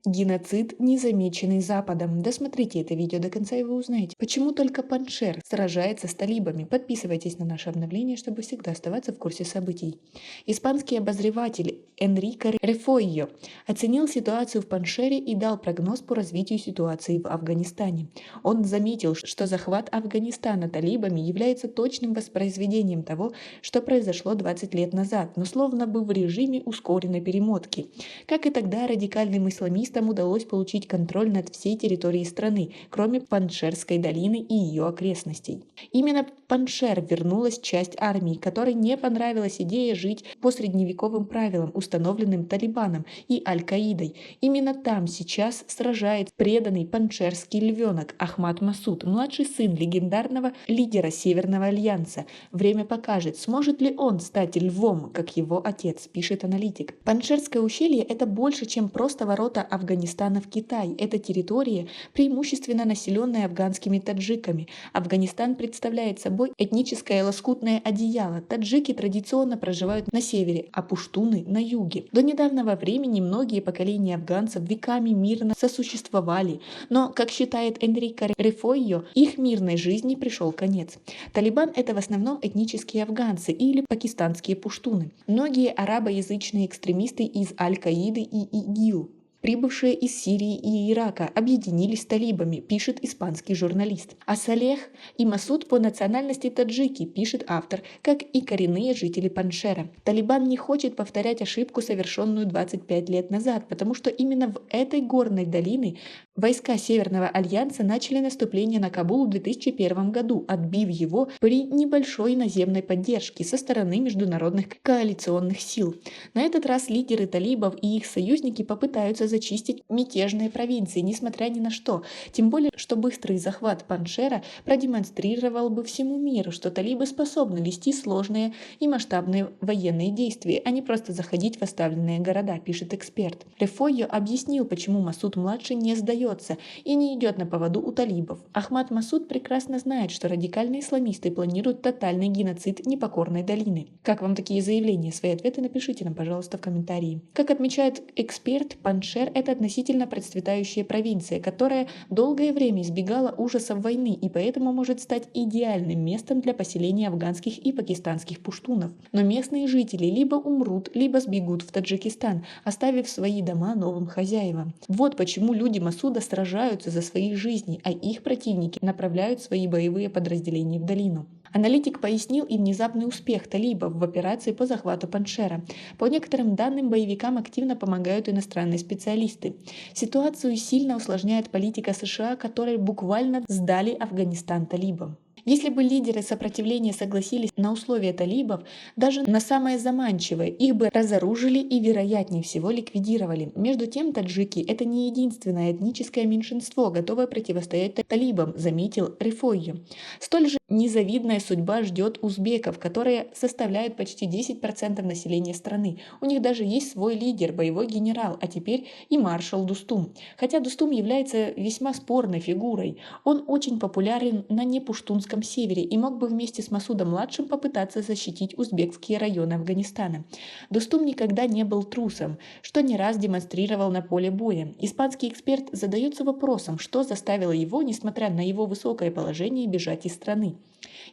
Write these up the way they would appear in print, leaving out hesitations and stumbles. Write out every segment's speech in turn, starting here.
Геноцид, незамеченный Западом. Досмотрите это видео до конца, и вы узнаете, почему только Паншер сражается с талибами. Подписывайтесь на наше обновление, чтобы всегда оставаться в курсе событий. Испанский обозреватель Энрико Рефойо оценил ситуацию в Паншере и дал прогноз по развитию ситуации в Афганистане. Он заметил, что захват Афганистана талибами является точным воспроизведением того, что произошло 20 лет назад, но словно бы в режиме ускоренной перемотки. Как и тогда, радикальным исламистам удалось получить контроль над всей территорией страны, кроме Паншерской долины и ее окрестностей. Именно в Паншер вернулась часть армии, которой не понравилась идея жить по средневековым правилам, установленным Талибаном и Аль-Каидой. Именно там сейчас сражается преданный паншерский львенок Ахмад Масуд, младший сын легендарного лидера Северного альянса. Время покажет, сможет ли он стать львом, как его отец, пишет аналитик. Паншерское ущелье – это больше, чем просто ворота Афганистана в Китай. Это территория, преимущественно населенная афганскими таджиками. Афганистан представляет собой этническое лоскутное одеяло. Таджики традиционно проживают на севере, а пуштуны – на юге. До недавнего времени многие поколения афганцев веками мирно сосуществовали, но, как считает Энрико Рефойо, их мирной жизни пришел конец. Талибан – это в основном этнические афганцы или пакистанские пуштуны. Многие арабоязычные экстремисты из Аль-Каиды и ИГИЛ, прибывшие из Сирии и Ирака, объединились с талибами, пишет испанский журналист. А Салех и Масуд по национальности таджики, пишет автор, как и коренные жители Паншера. Талибан не хочет повторять ошибку, совершенную 25 лет назад, потому что именно в этой горной долине войска Северного альянса начали наступление на Кабул в 2001 году, отбив его при небольшой наземной поддержке со стороны международных коалиционных сил. На этот раз лидеры талибов и их союзники попытаются зачистить мятежные провинции, несмотря ни на что. Тем более, что быстрый захват Паншера продемонстрировал бы всему миру, что талибы способны вести сложные и масштабные военные действия, а не просто заходить в оставленные города, пишет эксперт. Рефойо объяснил, почему Масуд-младший не сдается и не идет на поводу у талибов. Ахмад Масуд прекрасно знает, что радикальные исламисты планируют тотальный геноцид непокорной долины. Как вам такие заявления? Свои ответы напишите нам, пожалуйста, в комментарии. Как отмечает эксперт, Паншер – это относительно процветающая провинция, которая долгое время избегала ужасов войны и поэтому может стать идеальным местом для поселения афганских и пакистанских пуштунов. Но местные жители либо умрут, либо сбегут в Таджикистан, оставив свои дома новым хозяевам. Вот почему люди Масуда сражаются за свои жизни, а их противники направляют свои боевые подразделения в долину. Аналитик пояснил и внезапный успех талибов в операции по захвату Паншера. По некоторым данным, боевикам активно помогают иностранные специалисты. Ситуацию сильно усложняет политика США, которые буквально сдали Афганистан талибам. Если бы лидеры сопротивления согласились на условия талибов, даже на самое заманчивое, их бы разоружили и, вероятнее всего, ликвидировали. Между тем, таджики – это не единственное этническое меньшинство, готовое противостоять талибам, заметил Рефойо. Столь же незавидная судьба ждет узбеков, которые составляют почти 10% населения страны. У них даже есть свой лидер, боевой генерал, а теперь и маршал Дустум. Хотя Дустум является весьма спорной фигурой, он очень популярен на непуштунском севере и мог бы вместе с Масудом-младшим попытаться защитить узбекские районы Афганистана. Дустум никогда не был трусом, что не раз демонстрировал на поле боя. Испанский эксперт задается вопросом, что заставило его, несмотря на его высокое положение, бежать из страны.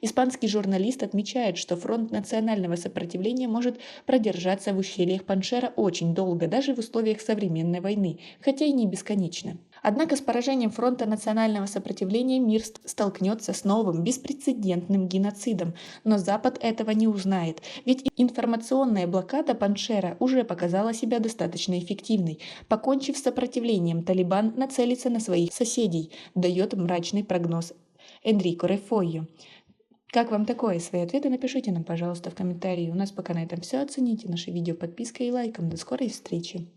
Испанский журналист отмечает, что фронт национального сопротивления может продержаться в ущельях Паншера очень долго, даже в условиях современной войны, хотя и не бесконечно. Однако с поражением фронта национального сопротивления мир столкнется с новым, беспрецедентным геноцидом. Но Запад этого не узнает, ведь информационная блокада Паншера уже показала себя достаточно эффективной. Покончив с сопротивлением, Талибан нацелится на своих соседей, дает мрачный прогноз Энрико Рефойо. Как вам такое? Свои ответы напишите нам, пожалуйста, в комментарии. У нас пока на этом все. Оцените наше видео подпиской и лайком. До скорой встречи!